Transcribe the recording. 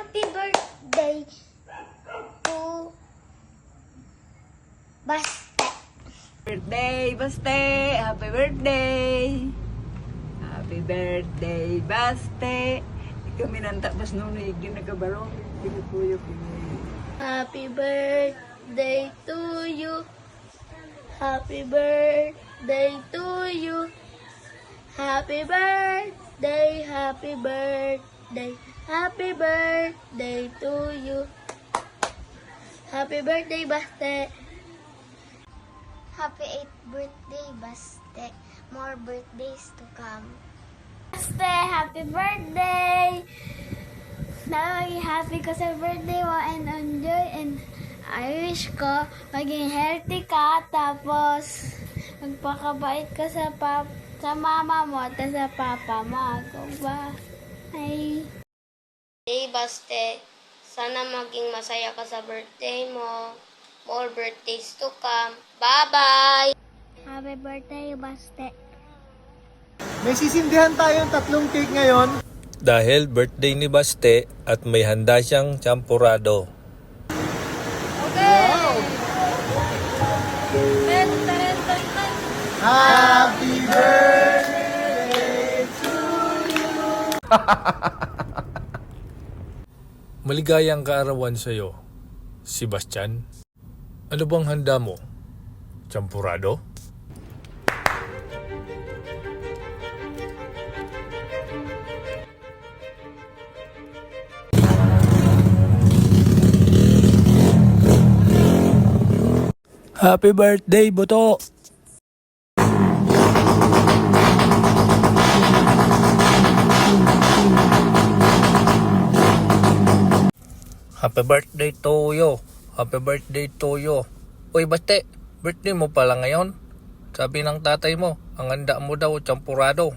Happy birthday to Baste. Birthday, Baste! Happy birthday! Happy birthday, Baste! Ikaw minanta bas noon, higin nagkabarong. Hindi ko yung Happy birthday to you. Happy birthday to you. Happy birthday, happy birthday, happy birthday to you. Happy birthday, Baste. Happy 8th birthday, Baste. More birthdays to come. Baste, happy birthday! Maging happy ka sa birthday mo and enjoy and I wish ko maging healthy ka tapos magpakabait ka sa mama mo at sa papa mo. Ba? Hi. Hey, Baste. Sana maging masaya ka sa birthday mo. More birthdays to come. Bye-bye! Happy birthday, Baste. May sisindihan tayong 3 cake ngayon. Dahil birthday ni Baste at may handa siyang champurado. Okay! Wow! Ten. Happy birthday to you! Maligayang kaarawan sa iyo, Sebastian. Ano bang handa mo? Champurado? Happy birthday, Boto! Happy birthday to you. Happy birthday to you. Uy, Baste, birthday mo pala ngayon? Sabi ng tatay mo, ang handa mo daw, champurado.